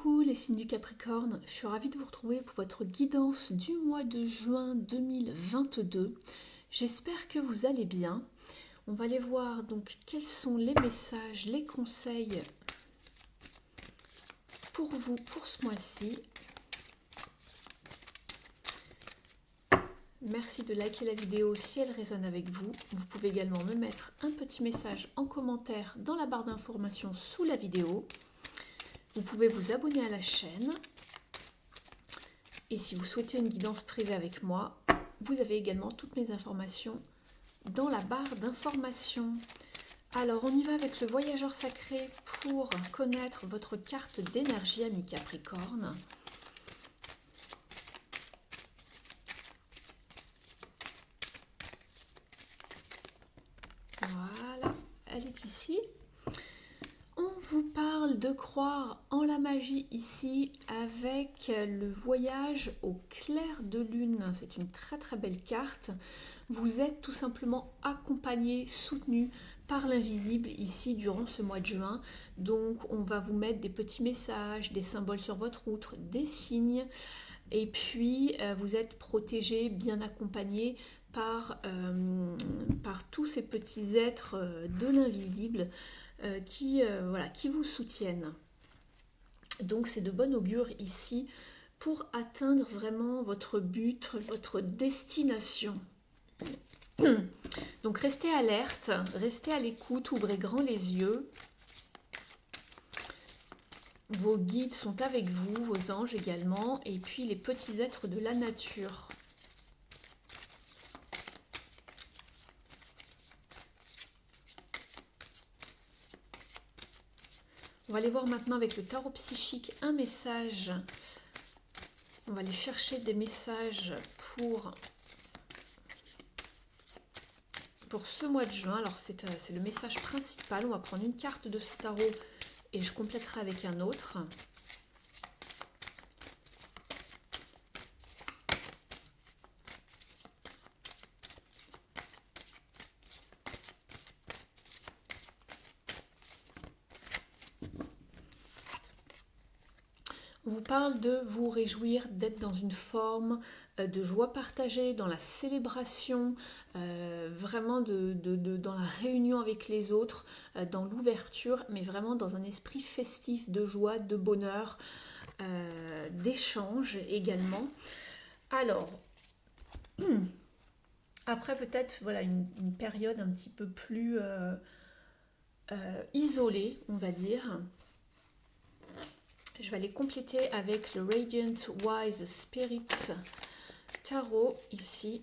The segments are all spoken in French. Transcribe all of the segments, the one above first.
Coucou les signes du Capricorne, je suis ravie de vous retrouver pour votre guidance du mois de juin 2022. J'espère que vous allez bien. On va aller voir donc quels sont les messages, les conseils pour vous pour ce mois-ci. Merci de liker la vidéo si elle résonne avec vous. Vous pouvez également me mettre un petit message en commentaire dans la barre d'informations sous la vidéo. Vous pouvez vous abonner à la chaîne. Et si vous souhaitez une guidance privée avec moi, vous avez également toutes mes informations dans la barre d'informations. Alors, on y va avec le voyageur sacré pour connaître votre carte d'énergie, ami Capricorne. Voilà, elle est ici. On vous parle de croire en la magie ici avec le voyage au clair de lune. C'est une très très belle carte. Vous êtes tout simplement accompagné, soutenu par l'invisible ici durant ce mois de juin. Donc on va vous mettre des petits messages, des symboles sur votre route, des signes. Et puis vous êtes protégé, bien accompagné par tous ces petits êtres de l'invisible. Qui vous soutiennent. Donc c'est de bon augure ici pour atteindre vraiment votre but, votre destination. Donc restez alerte, restez à l'écoute, ouvrez grand les yeux. Vos guides sont avec vous, vos anges également, et puis les petits êtres de la nature. On va aller voir maintenant avec le tarot psychique un message. On va aller chercher des messages pour ce mois de juin. Alors c'est le message principal. On va prendre une carte de ce tarot et je compléterai avec un autre. On vous parle de vous réjouir, d'être dans une forme de joie partagée, dans la célébration, vraiment dans la réunion avec les autres, dans l'ouverture, mais vraiment dans un esprit festif de joie, de bonheur, d'échange également. Alors, après peut-être voilà, une période un petit peu plus isolée, on va dire. Je vais aller compléter avec le Radiant Wise Spirit Tarot ici.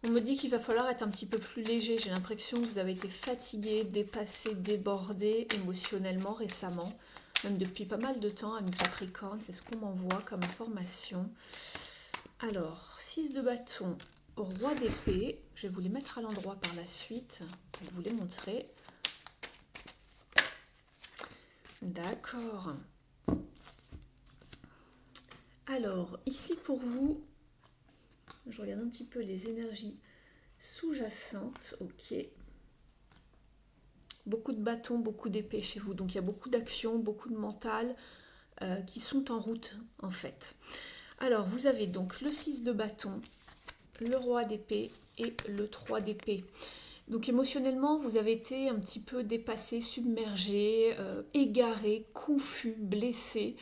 On me dit qu'il va falloir être un petit peu plus léger. J'ai l'impression que vous avez été fatigué, dépassé, débordé émotionnellement récemment. Même depuis pas mal de temps, ami Capricorne, c'est ce qu'on m'envoie comme information. Alors, 6 de bâton, roi d'épée. Je vais vous les mettre à l'endroit par la suite pour vous les montrer. D'accord. Alors, ici pour vous, je regarde un petit peu les énergies sous-jacentes. Ok. Beaucoup de bâtons, beaucoup d'épées chez vous. Donc il y a beaucoup d'actions, beaucoup de mental qui sont en route en fait. Alors vous avez donc le 6 de bâton, le roi d'épée et le 3 d'épée. Donc émotionnellement, vous avez été un petit peu dépassé, submergé, égaré, confus, blessé.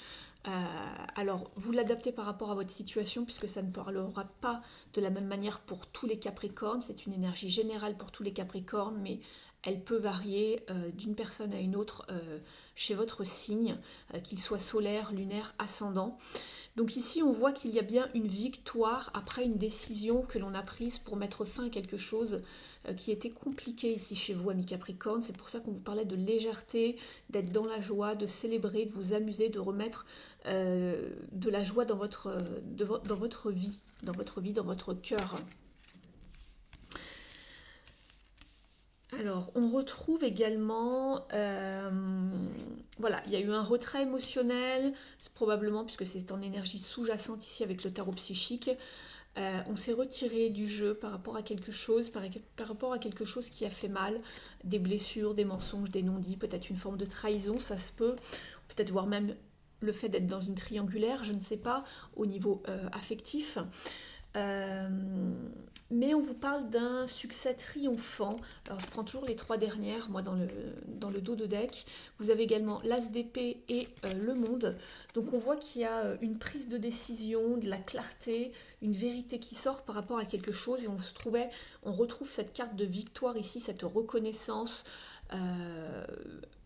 Alors, vous l'adaptez par rapport à votre situation puisque ça ne parlera pas de la même manière pour tous les Capricornes. C'est une énergie générale pour tous les Capricornes, mais elle peut varier d'une personne à une autre chez votre signe, qu'il soit solaire, lunaire, ascendant. Donc ici, on voit qu'il y a bien une victoire après une décision que l'on a prise pour mettre fin à quelque chose qui était compliqué ici chez vous, amis Capricorne. C'est pour ça qu'on vous parlait de légèreté, d'être dans la joie, de célébrer, de vous amuser, de remettre de la joie dans votre vie, dans votre cœur. Alors, on retrouve également, voilà, il y a eu un retrait émotionnel, probablement puisque c'est en énergie sous-jacente ici avec le tarot psychique. On s'est retiré du jeu par rapport à quelque chose, par rapport à quelque chose qui a fait mal, des blessures, des mensonges, des non-dits, peut-être une forme de trahison, ça se peut, peut-être voir même le fait d'être dans une triangulaire, je ne sais pas, au niveau affectif. Euh, mais on vous parle d'un succès triomphant. Alors je prends toujours les trois dernières, moi dans le dos de deck. Vous avez également l'As d'épée et le monde. Donc on voit qu'il y a une prise de décision, de la clarté, une vérité qui sort par rapport à quelque chose. Et on retrouve cette carte de victoire ici, cette reconnaissance.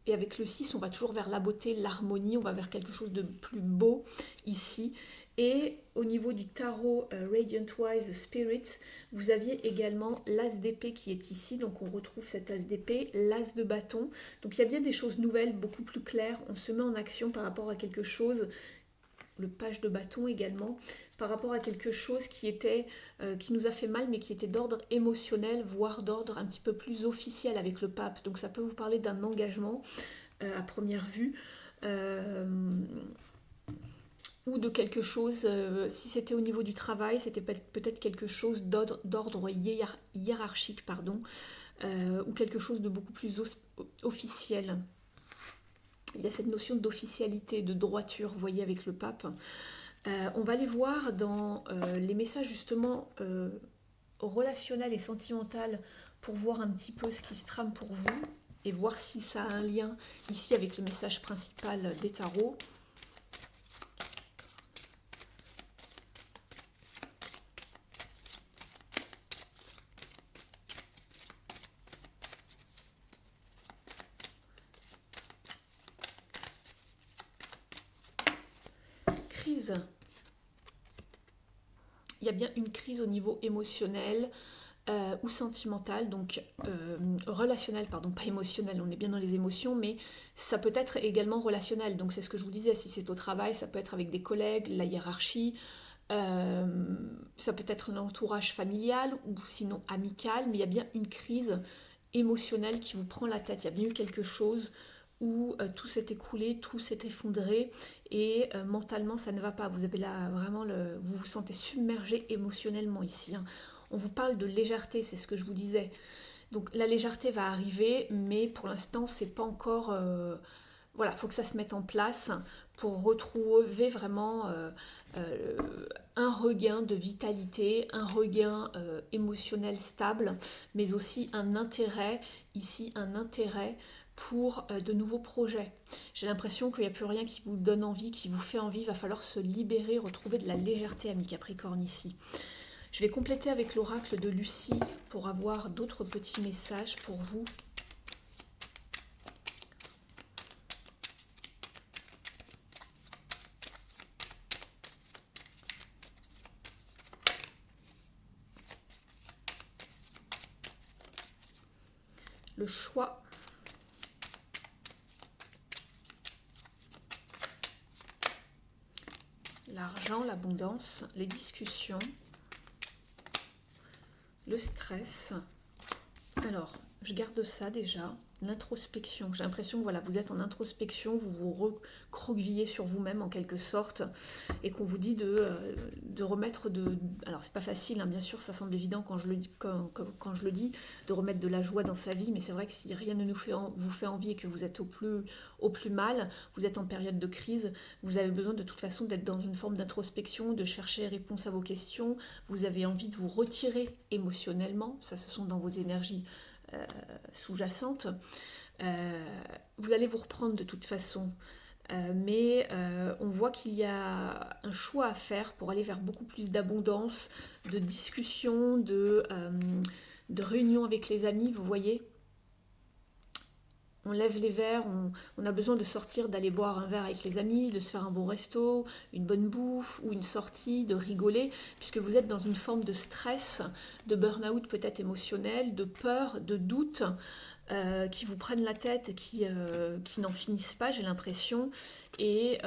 Et avec le 6, on va toujours vers la beauté, l'harmonie, on va vers quelque chose de plus beau ici. Et au niveau du tarot Radiant Wise Spirit, vous aviez également l'As d'épée qui est ici, donc on retrouve cet As d'épée, l'As de bâton. Donc il y a bien des choses nouvelles, beaucoup plus claires, on se met en action par rapport à quelque chose, le page de bâton également, par rapport à quelque chose qui nous a fait mal, mais qui était d'ordre émotionnel, voire d'ordre un petit peu plus officiel avec le pape. Donc ça peut vous parler d'un engagement à première vue. Ou de quelque chose, si c'était au niveau du travail, c'était peut-être quelque chose d'ordre hiérarchique, pardon, ou quelque chose de beaucoup plus officiel. Il y a cette notion d'officialité, de droiture, vous voyez, avec le pape. On va aller voir dans les messages justement relationnels et sentimentaux pour voir un petit peu ce qui se trame pour vous et voir si ça a un lien ici avec le message principal des tarots. Crise. Il y a bien une crise au niveau émotionnel ou sentimental, donc relationnel, pardon, pas émotionnel, on est bien dans les émotions, mais ça peut être également relationnel. Donc c'est ce que je vous disais, si c'est au travail, ça peut être avec des collègues, la hiérarchie, ça peut être l'entourage familial ou sinon amical, mais il y a bien une crise émotionnelle qui vous prend la tête. Il y a bien eu quelque chose où tout s'est écoulé, tout s'est effondré et mentalement ça ne va pas. Vous avez là vraiment vous vous sentez submergé émotionnellement ici. Hein. On vous parle de légèreté, c'est ce que je vous disais. Donc la légèreté va arriver, mais pour l'instant c'est pas encore. Voilà, il faut que ça se mette en place pour retrouver vraiment un regain de vitalité, un regain émotionnel stable, mais aussi un intérêt, ici un intérêt pour de nouveaux projets. J'ai l'impression qu'il n'y a plus rien qui vous donne envie, qui vous fait envie, il va falloir se libérer, retrouver de la légèreté, ami Capricorne ici. Je vais compléter avec l'oracle de Lucie pour avoir d'autres petits messages pour vous. Le choix. L'argent, l'abondance, les discussions, le stress. Alors, je garde ça déjà. L'introspection. J'ai l'impression que voilà, vous êtes en introspection, vous vous recroquevillez sur vous-même en quelque sorte, et qu'on vous dit de remettre de. Alors c'est pas facile, hein, bien sûr, ça semble évident quand je le dis, de remettre de la joie dans sa vie, mais c'est vrai que si rien ne vous fait envie et que vous êtes au plus mal, vous êtes en période de crise, vous avez besoin de toute façon d'être dans une forme d'introspection, de chercher réponse à vos questions, vous avez envie de vous retirer émotionnellement, ça ce sont dans vos énergies sous-jacente, vous allez vous reprendre de toute façon. Mais on voit qu'il y a un choix à faire pour aller vers beaucoup plus d'abondance, de discussion, de réunion avec les amis, vous voyez. On lève les verres, on a besoin de sortir, d'aller boire un verre avec les amis, de se faire un bon resto, une bonne bouffe ou une sortie, de rigoler, puisque vous êtes dans une forme de stress, de burn-out peut-être émotionnel, de peur, de doute, qui vous prennent la tête, qui n'en finissent pas, j'ai l'impression. Et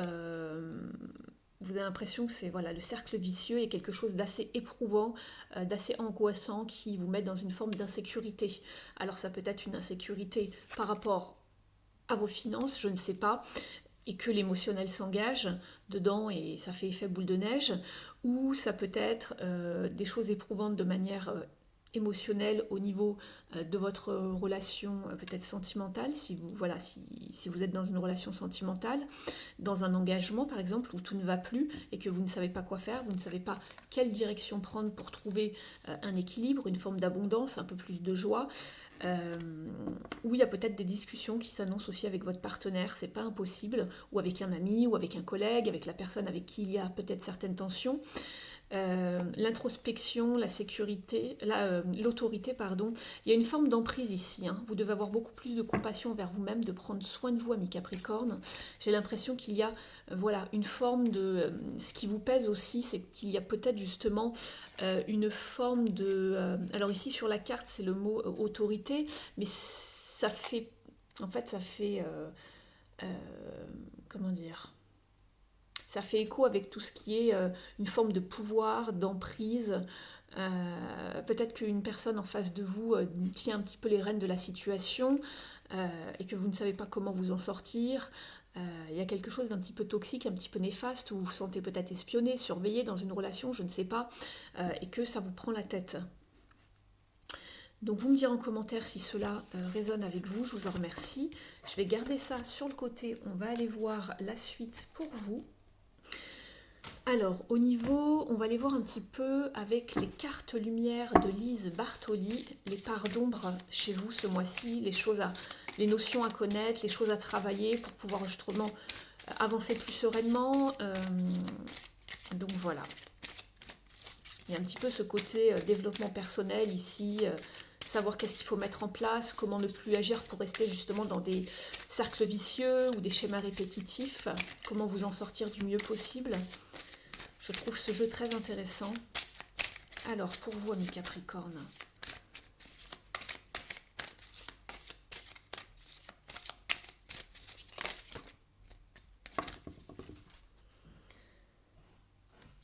vous avez l'impression que c'est voilà, le cercle vicieux et quelque chose d'assez éprouvant, d'assez angoissant qui vous met dans une forme d'insécurité. Alors ça peut être une insécurité par rapport à vos finances, je ne sais pas, et que l'émotionnel s'engage dedans et ça fait effet boule de neige, ou ça peut être des choses éprouvantes de manière émotionnelle au niveau de votre relation peut-être sentimentale, si vous, voilà, si vous êtes dans une relation sentimentale, dans un engagement par exemple où tout ne va plus et que vous ne savez pas quoi faire, vous ne savez pas quelle direction prendre pour trouver un équilibre, une forme d'abondance, un peu plus de joie. Où il y a peut-être des discussions qui s'annoncent aussi avec votre partenaire, c'est pas impossible, ou avec un ami, ou avec un collègue, avec la personne avec qui il y a peut-être certaines tensions. L'introspection, la sécurité, l'autorité, pardon. Il y a une forme d'emprise ici. Hein. Vous devez avoir beaucoup plus de compassion envers vous-même, de prendre soin de vous, ami Capricorne. J'ai l'impression qu'il y a voilà, une forme de... ce qui vous pèse aussi, c'est qu'il y a peut-être justement une forme de... alors ici sur la carte, c'est le mot autorité, mais ça fait... En fait, ça fait... comment dire ? Ça fait écho avec tout ce qui est une forme de pouvoir, d'emprise. Peut-être qu'une personne en face de vous tient un petit peu les rênes de la situation et que vous ne savez pas comment vous en sortir. Il y a quelque chose d'un petit peu toxique, un petit peu néfaste, où vous vous sentez peut-être espionné, surveillé dans une relation, je ne sais pas, et que ça vous prend la tête. Donc vous me direz en commentaire si cela résonne avec vous, je vous en remercie. Je vais garder ça sur le côté, on va aller voir la suite pour vous. Alors, au niveau, on va aller voir un petit peu avec les cartes lumière de Lise Bartoli, les parts d'ombre chez vous ce mois-ci, les notions à connaître, les choses à travailler pour pouvoir justement avancer plus sereinement. Donc voilà. Il y a un petit peu ce côté développement personnel ici, savoir qu'est-ce qu'il faut mettre en place, comment ne plus agir pour rester justement dans des cercles vicieux ou des schémas répétitifs, comment vous en sortir du mieux possible. Je trouve ce jeu très intéressant. Alors, pour vous, amis Capricorne.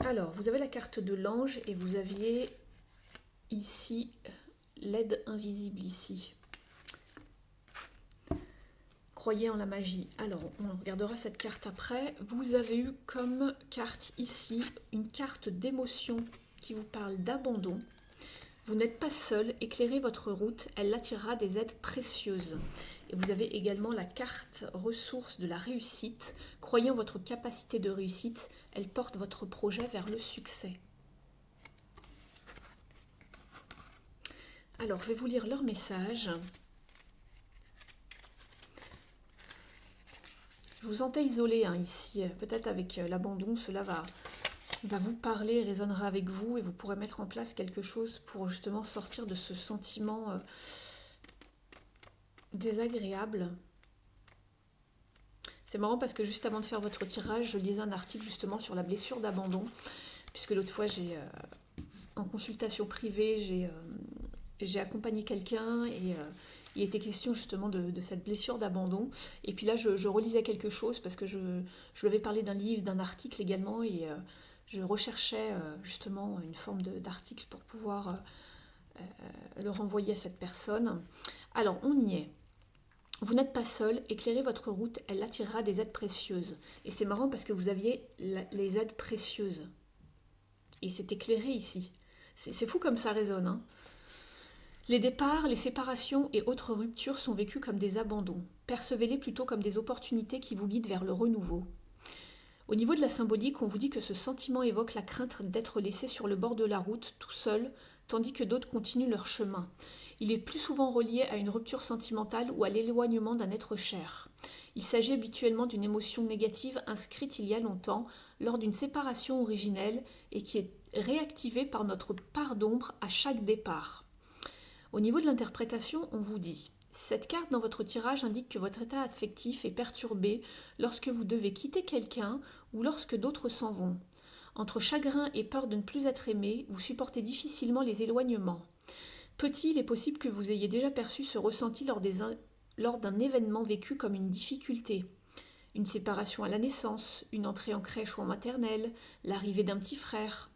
Alors, vous avez la carte de l'ange et vous aviez ici l'aide invisible ici. Croyez en la magie. Alors, on regardera cette carte après. Vous avez eu comme carte ici une carte d'émotion qui vous parle d'abandon. Vous n'êtes pas seul, éclairez votre route, elle attirera des aides précieuses. Et vous avez également la carte ressource de la réussite. Croyez en votre capacité de réussite, elle porte votre projet vers le succès. Alors, je vais vous lire leur message. Je vous sentais isolé hein, ici, peut-être avec l'abandon, cela va vous parler, résonnera avec vous et vous pourrez mettre en place quelque chose pour justement sortir de ce sentiment désagréable. C'est marrant parce que juste avant de faire votre tirage, je lisais un article justement sur la blessure d'abandon, puisque l'autre fois, en consultation privée, j'ai accompagné quelqu'un et il était question justement de cette blessure d'abandon. Et puis là, je relisais quelque chose parce que je lui avais parlé d'un livre, d'un article également et je recherchais justement une forme d'article pour pouvoir le renvoyer à cette personne. Alors, on y est. Vous n'êtes pas seul, éclairez votre route, elle attirera des aides précieuses. Et c'est marrant parce que vous aviez les aides précieuses. Et c'est éclairé ici. C'est fou comme ça résonne, hein. Les départs, les séparations et autres ruptures sont vécus comme des abandons. Percevez-les plutôt comme des opportunités qui vous guident vers le renouveau. Au niveau de la symbolique, on vous dit que ce sentiment évoque la crainte d'être laissé sur le bord de la route, tout seul, tandis que d'autres continuent leur chemin. Il est plus souvent relié à une rupture sentimentale ou à l'éloignement d'un être cher. Il s'agit habituellement d'une émotion négative inscrite il y a longtemps, lors d'une séparation originelle, et qui est réactivée par notre part d'ombre à chaque départ. Au niveau de l'interprétation, on vous dit « Cette carte dans votre tirage indique que votre état affectif est perturbé lorsque vous devez quitter quelqu'un ou lorsque d'autres s'en vont. Entre chagrin et peur de ne plus être aimé, vous supportez difficilement les éloignements. Petit, il est possible que vous ayez déjà perçu ce ressenti lors d'un événement vécu comme une difficulté. une séparation à la naissance, une entrée en crèche ou en maternelle, l'arrivée d'un petit frère.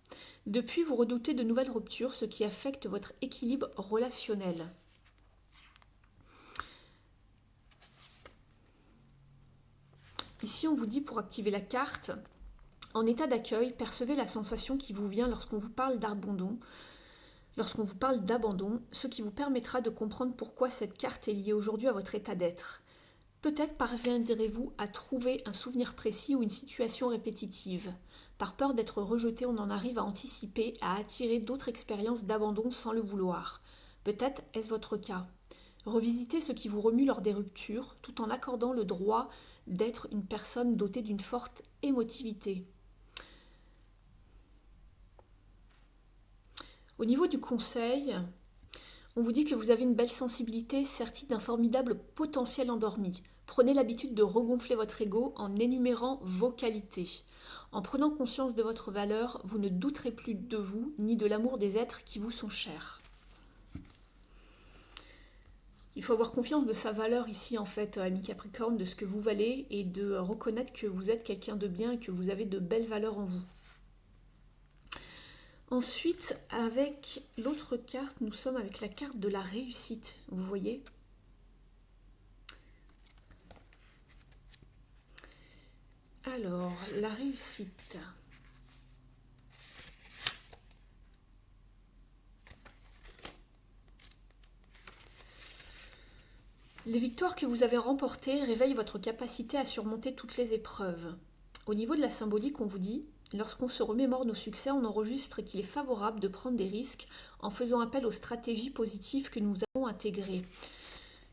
Depuis, vous redoutez de nouvelles ruptures, ce qui affecte votre équilibre relationnel. Ici, on vous dit pour activer la carte, en état d'accueil, percevez la sensation qui vous vient lorsqu'on vous parle d'abandon, ce qui vous permettra de comprendre pourquoi cette carte est liée aujourd'hui à votre état d'être. Peut-être parviendrez-vous à trouver un souvenir précis ou une situation répétitive. Par peur d'être rejeté, on en arrive à anticiper, à attirer d'autres expériences d'abandon sans le vouloir. Peut-être est-ce votre cas. Revisitez ce qui vous remue lors des ruptures, tout en accordant le droit d'être une personne dotée d'une forte émotivité. Au niveau du conseil, on vous dit que vous avez une belle sensibilité, sertie d'un formidable potentiel endormi. Prenez l'habitude de regonfler votre ego en énumérant vos qualités. En prenant conscience de votre valeur, vous ne douterez plus de vous ni de l'amour des êtres qui vous sont chers. Il faut avoir confiance de sa valeur ici, en fait, ami Capricorne, de ce que vous valez et de reconnaître que vous êtes quelqu'un de bien et que vous avez de belles valeurs en vous. Ensuite, avec l'autre carte, nous sommes avec la carte de la réussite, vous voyez ? Alors, la réussite. Les victoires que vous avez remportées réveillent votre capacité à surmonter toutes les épreuves. Au niveau de la symbolique, on vous dit, lorsqu'on se remémore nos succès, on enregistre qu'il est favorable de prendre des risques en faisant appel aux stratégies positives que nous avons intégrées.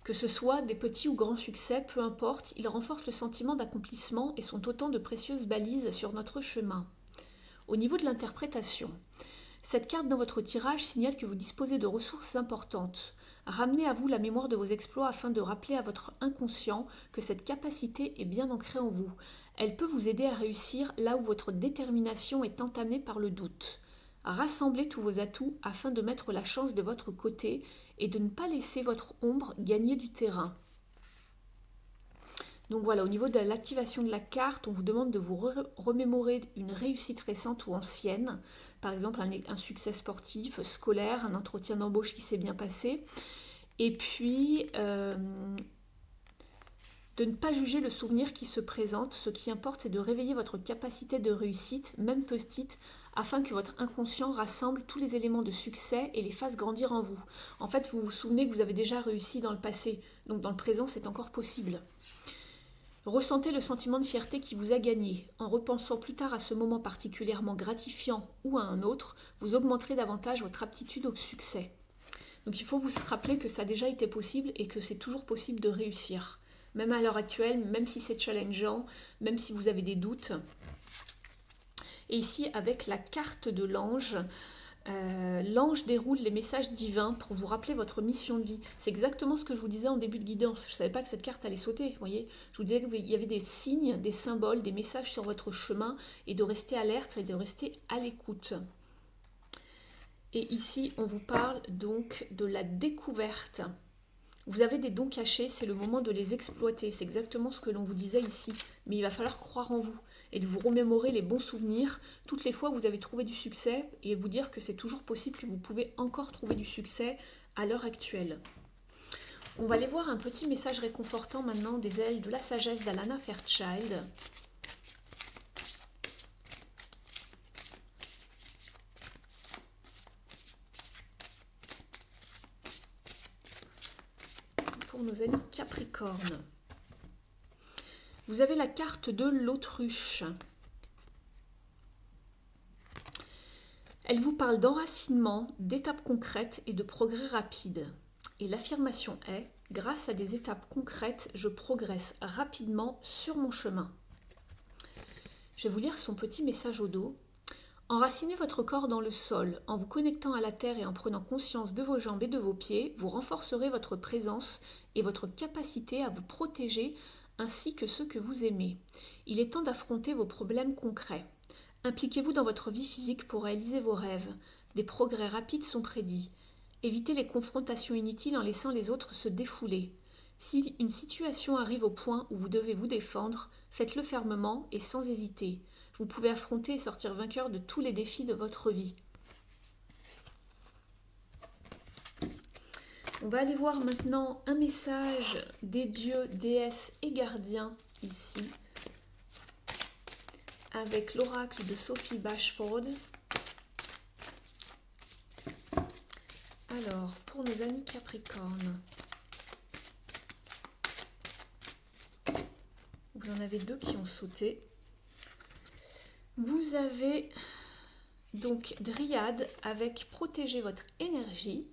Que ce soit des petits ou grands succès, peu importe, ils renforcent le sentiment d'accomplissement et sont autant de précieuses balises sur notre chemin. Au niveau de l'interprétation, cette carte dans votre tirage signale que vous disposez de ressources importantes. Ramenez à vous la mémoire de vos exploits afin de rappeler à votre inconscient que cette capacité est bien ancrée en vous. Elle peut vous aider à réussir là où votre détermination est entamée par le doute. Rassemblez tous vos atouts afin de mettre la chance de votre côté et de ne pas laisser votre ombre gagner du terrain. Donc voilà, au niveau de l'activation de la carte, on vous demande de vous remémorer une réussite récente ou ancienne, par exemple un succès sportif, scolaire, un entretien d'embauche qui s'est bien passé, et puis de ne pas juger le souvenir qui se présente. Ce qui importe, c'est de réveiller votre capacité de réussite, même petite, afin que votre inconscient rassemble tous les éléments de succès et les fasse grandir en vous. En fait, vous vous souvenez que vous avez déjà réussi dans le passé, donc dans le présent, c'est encore possible. Ressentez le sentiment de fierté qui vous a gagné. En repensant plus tard à ce moment particulièrement gratifiant ou à un autre, vous augmenterez davantage votre aptitude au succès. Donc il faut vous rappeler que ça a déjà été possible et que c'est toujours possible de réussir. Même à l'heure actuelle, même si c'est challengeant, même si vous avez des doutes. Et ici, avec la carte de l'ange, l'ange déroule les messages divins pour vous rappeler votre mission de vie. C'est exactement ce que je vous disais en début de guidance. Je ne savais pas que cette carte allait sauter, vous voyez. Je vous disais qu'il y avait des signes, des symboles, des messages sur votre chemin et de rester alerte et de rester à l'écoute. Et ici, on vous parle donc de la découverte. Vous avez des dons cachés, c'est le moment de les exploiter. C'est exactement ce que l'on vous disait ici. Mais il va falloir croire en vous et de vous remémorer les bons souvenirs. Toutes les fois où vous avez trouvé du succès et vous dire que c'est toujours possible que vous pouvez encore trouver du succès à l'heure actuelle. On va aller voir un petit message réconfortant maintenant des ailes de la sagesse d'Alana Fairchild. Pour nos amis Capricorne. Vous avez la carte de l'autruche. Elle vous parle d'enracinement, d'étapes concrètes et de progrès rapides. Et l'affirmation est « Grâce à des étapes concrètes, je progresse rapidement sur mon chemin ». Je vais vous lire son petit message au dos. Enracinez votre corps dans le sol. En vous connectant à la terre et en prenant conscience de vos jambes et de vos pieds, vous renforcerez votre présence et votre capacité à vous protéger ainsi que ceux que vous aimez. Il est temps d'affronter vos problèmes concrets. Impliquez-vous dans votre vie physique pour réaliser vos rêves. Des progrès rapides sont prédits. Évitez les confrontations inutiles en laissant les autres se défouler. Si une situation arrive au point où vous devez vous défendre, Faites-le fermement et sans hésiter. Vous pouvez affronter et sortir vainqueur de tous les défis de votre vie. On va aller voir maintenant un message des dieux, déesses et gardiens ici, avec l'oracle de Sophie Bashford. Alors, pour nos amis Capricorne, vous en avez deux qui ont sauté. Vous avez donc Dryade avec protéger votre énergie.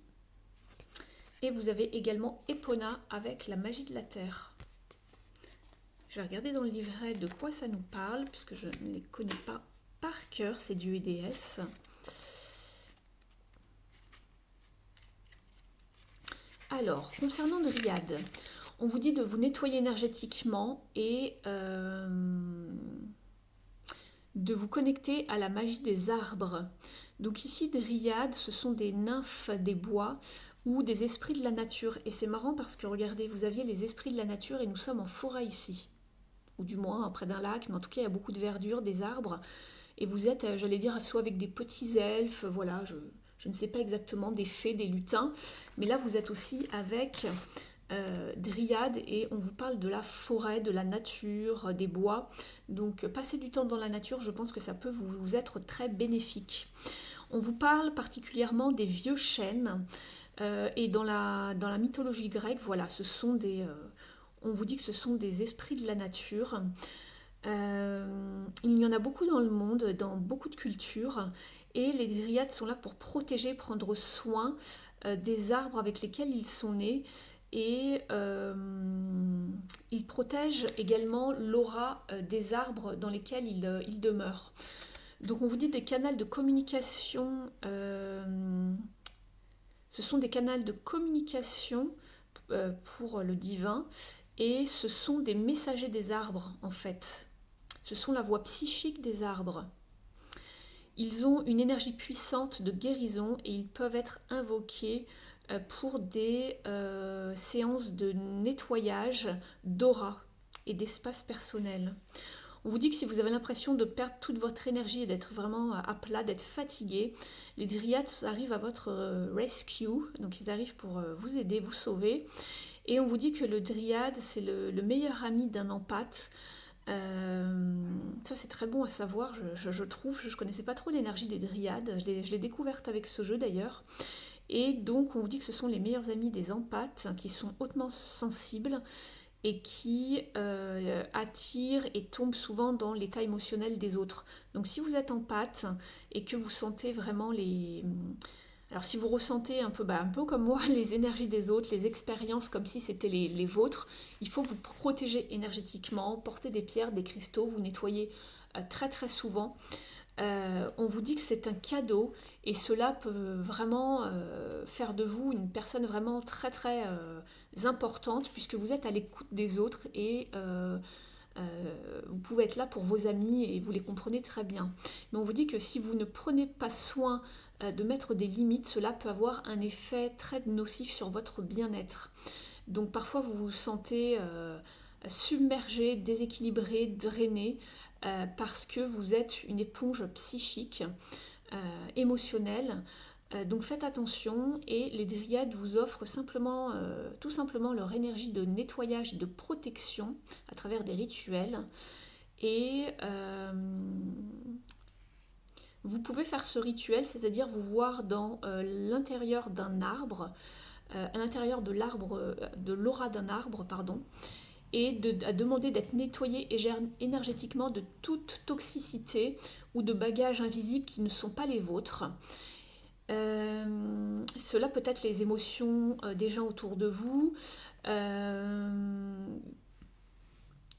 Et vous avez également Epona avec la magie de la terre. Je vais regarder dans le livret de quoi ça nous parle, puisque je ne les connais pas par cœur, ces dieux et déesses. Alors, concernant Dryade, on vous dit de vous nettoyer énergétiquement et de vous connecter à la magie des arbres. Donc ici, Dryade, ce sont des nymphes des bois ou des esprits de la nature. Et c'est marrant parce que, regardez, vous aviez les esprits de la nature et nous sommes en forêt ici. Ou du moins, près d'un lac, mais en tout cas, il y a beaucoup de verdure, des arbres. Et vous êtes, j'allais dire, soit avec des petits elfes, voilà, je ne sais pas exactement, des fées, des lutins. Mais là, vous êtes aussi avec Dryade et on vous parle de la forêt, de la nature, des bois. Donc, passer du temps dans la nature, je pense que ça peut vous être très bénéfique. On vous parle particulièrement des vieux chênes. Et dans la mythologie grecque, voilà, ce sont on vous dit que ce sont des esprits de la nature. Il y en a beaucoup dans le monde, dans beaucoup de cultures, et les dryades sont là pour protéger, prendre soin des arbres avec lesquels ils sont nés, et ils protègent également l'aura des arbres dans lesquels ils demeurent. Donc on vous dit des canaux de communication. Ce sont des canaux de communication pour le divin et ce sont des messagers des arbres en fait. Ce sont la voix psychique des arbres. Ils ont une énergie puissante de guérison et ils peuvent être invoqués pour des séances de nettoyage d'aura et d'espace personnel. On vous dit que si vous avez l'impression de perdre toute votre énergie et d'être vraiment à plat, d'être fatigué, les dryades arrivent à votre rescue, donc ils arrivent pour vous aider, vous sauver. Et on vous dit que le dryade, c'est le meilleur ami d'un empathe. Ça c'est très bon à savoir, je trouve. Je ne connaissais pas trop l'énergie des dryades, je l'ai découverte avec ce jeu d'ailleurs. Et donc on vous dit que ce sont les meilleurs amis des empathes qui sont hautement sensibles et qui attirent et tombent souvent dans l'état émotionnel des autres. Donc si vous êtes empathe et que vous sentez vraiment alors si vous ressentez un peu comme moi les énergies des autres, les expériences comme si c'était les vôtres, il faut vous protéger énergétiquement, porter des pierres, des cristaux, vous nettoyer très très souvent. On vous dit que c'est un cadeau et cela peut vraiment faire de vous une personne vraiment très très importante puisque vous êtes à l'écoute des autres et vous pouvez être là pour vos amis et vous les comprenez très bien. Mais on vous dit que si vous ne prenez pas soin de mettre des limites, cela peut avoir un effet très nocif sur votre bien-être. Donc parfois vous vous sentez submergé, déséquilibré, drainé parce que vous êtes une éponge psychique, émotionnelle. Donc faites attention et les dryades vous offrent tout simplement leur énergie de nettoyage, de protection à travers des rituels. Et vous pouvez faire ce rituel, c'est-à-dire vous voir dans l'intérieur d'un arbre, à l'intérieur de l'aura d'un arbre, pardon, et à demander d'être nettoyé énergétiquement de toute toxicité ou de bagages invisibles qui ne sont pas les vôtres. Cela peut être les émotions des gens autour de vous.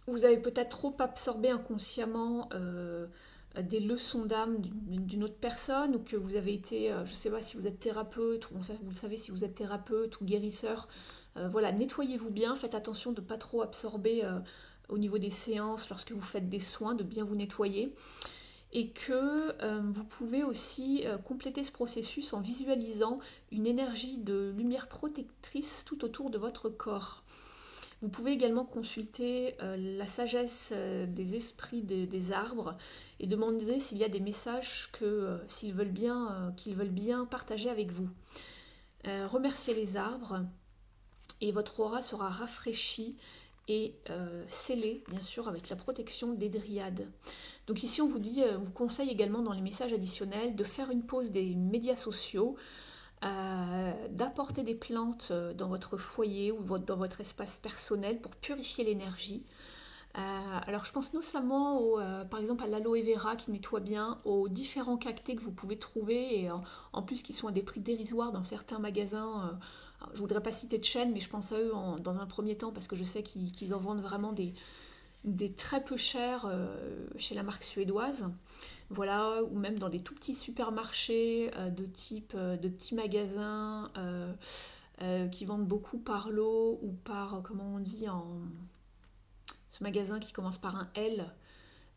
Vous avez peut-être trop absorbé inconsciemment des leçons d'âme d'une autre personne, ou que vous avez été, je ne sais pas si vous êtes thérapeute, ou vous le savez si vous êtes thérapeute ou guérisseur. Voilà, nettoyez-vous bien, faites attention de ne pas trop absorber au niveau des séances lorsque vous faites des soins, de bien vous nettoyer. Et que vous pouvez aussi compléter ce processus en visualisant une énergie de lumière protectrice tout autour de votre corps. Vous pouvez également consulter la sagesse des esprits des arbres et demander s'il y a des messages qu'ils veulent bien partager avec vous. Remerciez les arbres et votre aura sera rafraîchie et scellée, bien sûr, avec la protection des dryades. Donc ici, on vous conseille également dans les messages additionnels de faire une pause des médias sociaux, d'apporter des plantes dans votre foyer ou dans votre espace personnel pour purifier l'énergie. Alors je pense notamment par exemple à l'aloe vera qui nettoie bien, aux différents cactés que vous pouvez trouver et en plus qui sont à des prix dérisoires dans certains magasins. Je voudrais pas citer de chaîne, mais je pense à eux dans un premier temps parce que je sais qu'ils en vendent vraiment des très peu chers chez la marque suédoise. Voilà, ou même dans des tout petits supermarchés de petits magasins qui vendent beaucoup par lot ou par, comment on dit, ce magasin qui commence par un L,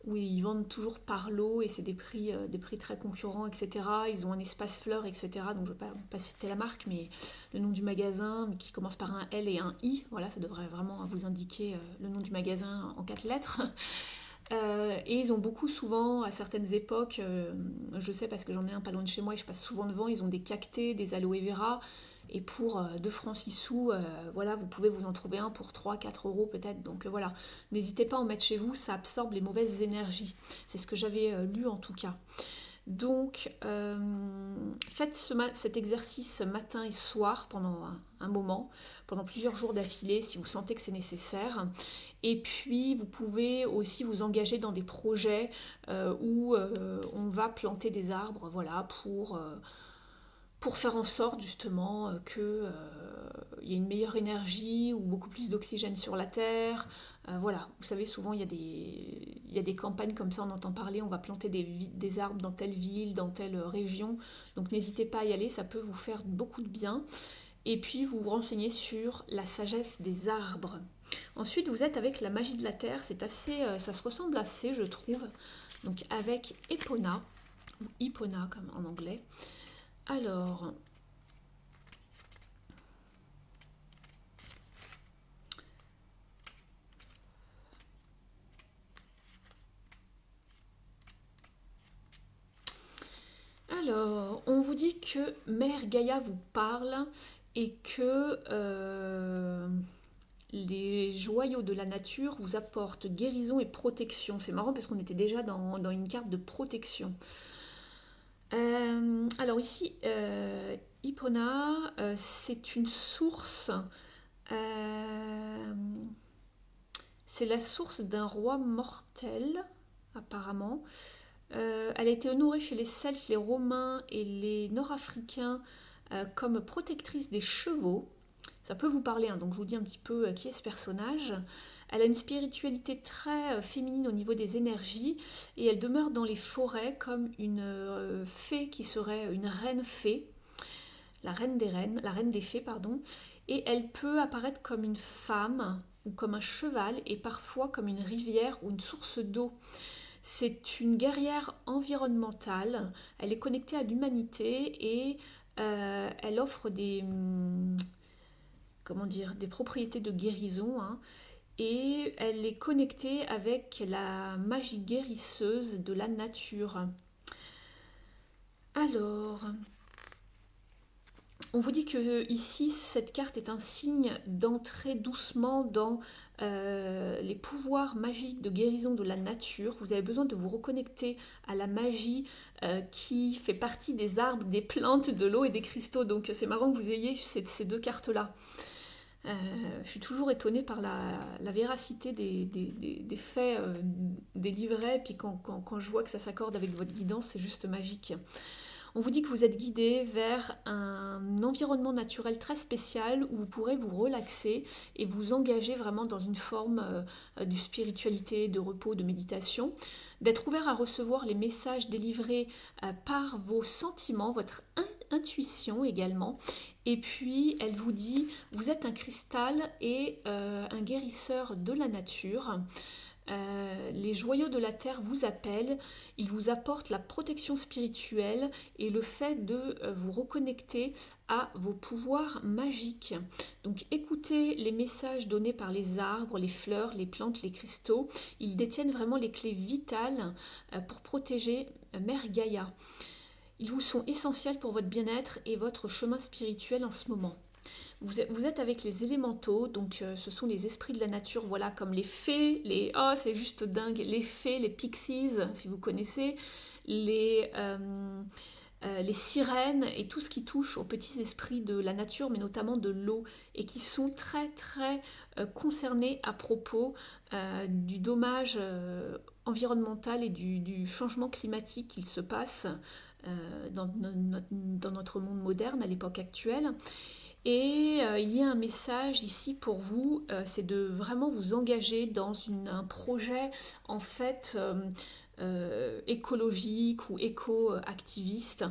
où ils vendent toujours par lot et c'est des prix très concurrents, etc. Ils ont un espace fleurs, etc. Donc je ne vais pas citer la marque, mais le nom du magasin qui commence par un L et un I, voilà, ça devrait vraiment vous indiquer le nom du magasin en 4 lettres. Et ils ont beaucoup souvent, à certaines époques, je sais parce que j'en ai un pas loin de chez moi et je passe souvent devant, ils ont des cactés, des aloe vera, et pour 2 francs 6 sous, voilà, vous pouvez vous en trouver un pour 3-4 euros peut-être. Donc voilà, n'hésitez pas à en mettre chez vous, ça absorbe les mauvaises énergies. C'est ce que j'avais lu en tout cas. Donc, faites cet exercice matin et soir pendant un moment, pendant plusieurs jours d'affilée si vous sentez que c'est nécessaire. Et puis, vous pouvez aussi vous engager dans des projets où on va planter des arbres, voilà, pour faire en sorte justement qu'il y ait une meilleure énergie ou beaucoup plus d'oxygène sur la Terre. Voilà, vous savez, souvent il y a des campagnes comme ça, on entend parler, on va planter des arbres dans telle ville, dans telle région. Donc n'hésitez pas à y aller, ça peut vous faire beaucoup de bien. Et puis vous vous renseignez sur la sagesse des arbres. Ensuite, vous êtes avec la magie de la Terre, ça se ressemble assez, je trouve. Donc avec Epona, ou Ipona comme en anglais. Alors, on vous dit que Mère Gaïa vous parle et que les joyaux de la nature vous apportent guérison et protection. C'est marrant parce qu'on était déjà dans une carte de protection. Alors ici, Ipona, c'est une source. C'est la source d'un roi mortel, apparemment. Elle a été honorée chez les Celtes, les Romains et les Nord-Africains comme protectrice des chevaux. Ça peut vous parler, hein, donc je vous dis un petit peu qui est ce personnage. Elle a une spiritualité très féminine au niveau des énergies et elle demeure dans les forêts comme une fée qui serait une reine fée, la reine des fées, pardon. Et elle peut apparaître comme une femme ou comme un cheval et parfois comme une rivière ou une source d'eau. C'est une guerrière environnementale, elle est connectée à l'humanité et elle offre des propriétés de guérison, hein, et elle est connectée avec la magie guérisseuse de la nature. Alors, on vous dit que ici, cette carte est un signe d'entrer doucement dans les pouvoirs magiques de guérison de la nature. Vous avez besoin de vous reconnecter à la magie qui fait partie des arbres, des plantes, de l'eau et des cristaux. Donc c'est marrant que vous ayez ces 2 cartes-là. Je suis toujours étonnée par la véracité des faits des livrets, et puis quand je vois que ça s'accorde avec votre guidance, c'est juste magique. On vous dit que vous êtes guidé vers un environnement naturel très spécial où vous pourrez vous relaxer et vous engager vraiment dans une forme de spiritualité, de repos, de méditation, d'être ouvert à recevoir les messages délivrés par vos sentiments, votre intuition également. Et puis elle vous dit, vous êtes un cristal et un guérisseur de la nature. Les joyaux de la terre vous appellent, ils vous apportent la protection spirituelle et le fait de vous reconnecter à vos pouvoirs magiques. Donc écoutez les messages donnés par les arbres, les fleurs, les plantes, les cristaux. Ils détiennent vraiment les clés vitales pour protéger Mère Gaïa. Ils vous sont essentiels pour votre bien-être et votre chemin spirituel en ce moment. Vous êtes avec les élémentaux, donc ce sont les esprits de la nature, voilà, comme les fées, oh c'est juste dingue, les fées, les pixies, si vous connaissez, les sirènes et tout ce qui touche aux petits esprits de la nature, mais notamment de l'eau, et qui sont très très concernés à propos du dommage environnemental et du changement climatique qu'il se passe dans notre monde moderne à l'époque actuelle. Et il y a un message ici pour vous, c'est de vraiment vous engager dans un projet en fait écologique ou éco-activiste,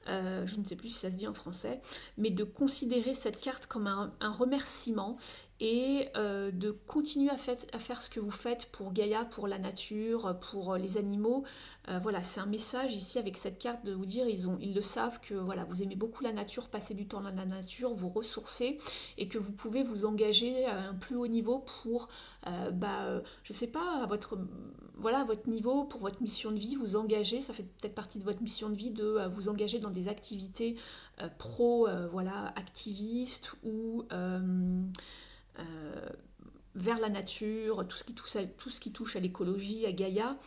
je ne sais plus si ça se dit en français, mais de considérer cette carte comme un remerciement et de continuer à faire ce que vous faites pour Gaïa, pour la nature, pour les animaux. Voilà, c'est un message ici avec cette carte de vous dire, ils le savent que voilà, vous aimez beaucoup la nature, passer du temps dans la nature, vous ressourcer et que vous pouvez vous engager à un plus haut niveau pour, je sais pas, à votre niveau, pour votre mission de vie, vous engager, ça fait peut-être partie de votre mission de vie de vous engager dans des activités activistes ou vers la nature, tout ce qui touche à l'écologie, à Gaïa.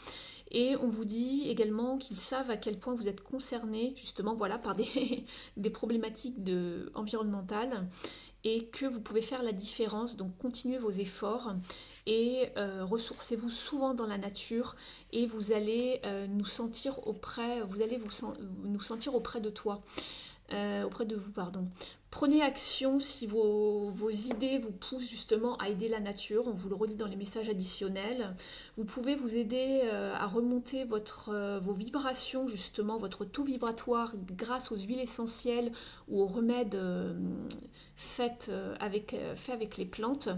Et on vous dit également qu'ils savent à quel point vous êtes concernés justement voilà, par des problématiques environnementales et que vous pouvez faire la différence. Donc continuez vos efforts et ressourcez-vous souvent dans la nature et vous allez nous sentir auprès de toi. Auprès de vous, pardon. Prenez action si vos idées vous poussent justement à aider la nature. On vous le redit dans les messages additionnels. Vous pouvez vous aider à remonter vos vibrations, justement, votre taux vibratoire grâce aux huiles essentielles ou aux remèdes faits avec les plantes.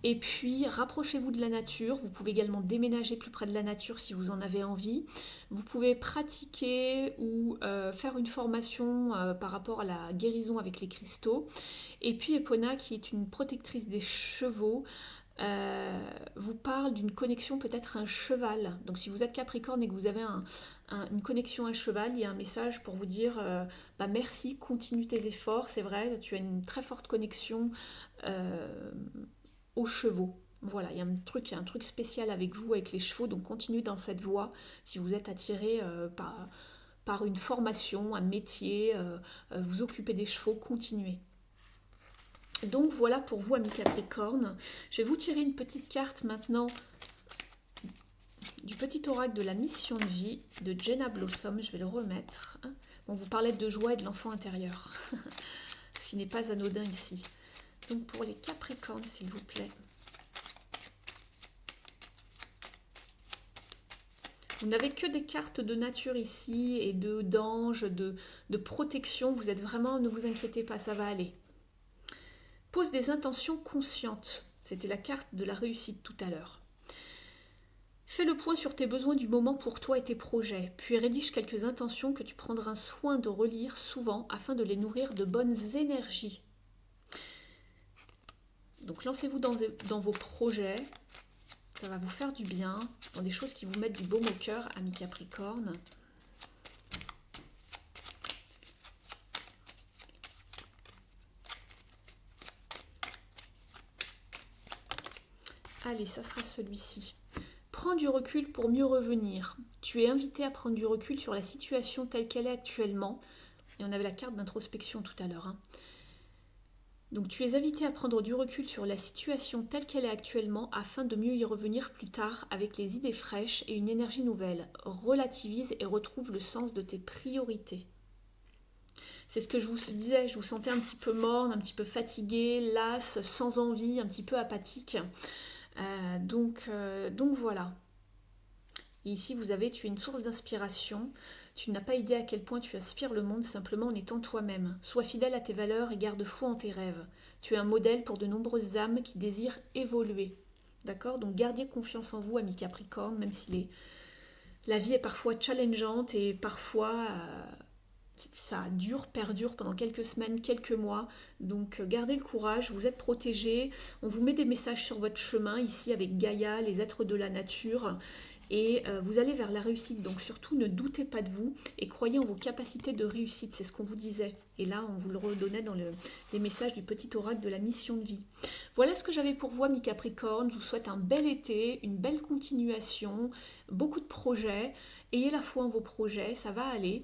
Et puis, rapprochez-vous de la nature. Vous pouvez également déménager plus près de la nature si vous en avez envie. Vous pouvez pratiquer ou faire une formation par rapport à la guérison avec les cristaux. Et puis, Epona, qui est une protectrice des chevaux, vous parle d'une connexion peut-être à un cheval. Donc, si vous êtes Capricorne et que vous avez une connexion à un cheval, il y a un message pour vous dire merci, continue tes efforts. C'est vrai, tu as une très forte connexion aux chevaux. Voilà, il y a un truc spécial avec vous, avec les chevaux, donc continuez dans cette voie si vous êtes attiré par une formation, un métier, vous occupez des chevaux, continuez. Donc voilà pour vous, amis Capricorne. Je vais vous tirer une petite carte maintenant du petit oracle de la mission de vie de Jenna Blossom. Je vais le remettre. On vous parlait de joie et de l'enfant intérieur, ce qui n'est pas anodin ici. Donc pour les Capricornes, s'il vous plaît. Vous n'avez que des cartes de nature ici et d'anges, de protection. Vous êtes vraiment, ne vous inquiétez pas, ça va aller. Pose des intentions conscientes. C'était la carte de la réussite tout à l'heure. Fais le point sur tes besoins du moment pour toi et tes projets, puis rédige quelques intentions que tu prendras soin de relire souvent afin de les nourrir de bonnes énergies. Donc lancez-vous dans vos projets, ça va vous faire du bien, dans des choses qui vous mettent du baume au cœur, amis Capricorne. Allez, ça sera celui-ci. Prends du recul pour mieux revenir. Tu es invité à prendre du recul sur la situation telle qu'elle est actuellement. Et on avait la carte d'introspection tout à l'heure. Donc tu es invité à prendre du recul sur la situation telle qu'elle est actuellement afin de mieux y revenir plus tard avec les idées fraîches et une énergie nouvelle. Relativise et retrouve le sens de tes priorités. C'est ce que je vous disais, je vous sentais un petit peu morne, un petit peu fatiguée, lasse, sans envie, un petit peu apathique. Donc voilà. Et ici, tu es une source d'inspiration. Tu n'as pas idée à quel point tu aspires le monde simplement en étant toi-même. Sois fidèle à tes valeurs et garde foi en tes rêves. Tu es un modèle pour de nombreuses âmes qui désirent évoluer. D'accord? Donc gardez confiance en vous, amis Capricorne, même si la vie est parfois challengeante et parfois ça perdure pendant quelques semaines, quelques mois. Donc gardez le courage, vous êtes protégés. On vous met des messages sur votre chemin ici avec Gaïa, les êtres de la nature. Et vous allez vers la réussite. Donc surtout ne doutez pas de vous et croyez en vos capacités de réussite. C'est ce qu'on vous disait. Et là, on vous le redonnait dans les messages du petit oracle de la mission de vie. Voilà ce que j'avais pour vous, amis Capricorne. Je vous souhaite un bel été, une belle continuation, beaucoup de projets. Ayez la foi en vos projets, ça va aller.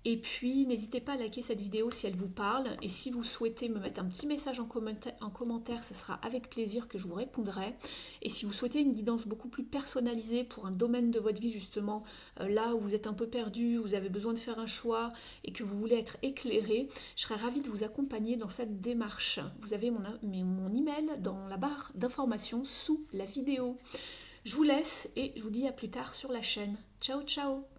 Et puis, n'hésitez pas à liker cette vidéo si elle vous parle. Et si vous souhaitez me mettre un petit message en commentaire, ce sera avec plaisir que je vous répondrai. Et si vous souhaitez une guidance beaucoup plus personnalisée pour un domaine de votre vie, justement, là où vous êtes un peu perdu, vous avez besoin de faire un choix et que vous voulez être éclairé, je serais ravie de vous accompagner dans cette démarche. Vous avez mon email dans la barre d'informations sous la vidéo. Je vous laisse et je vous dis à plus tard sur la chaîne. Ciao, ciao!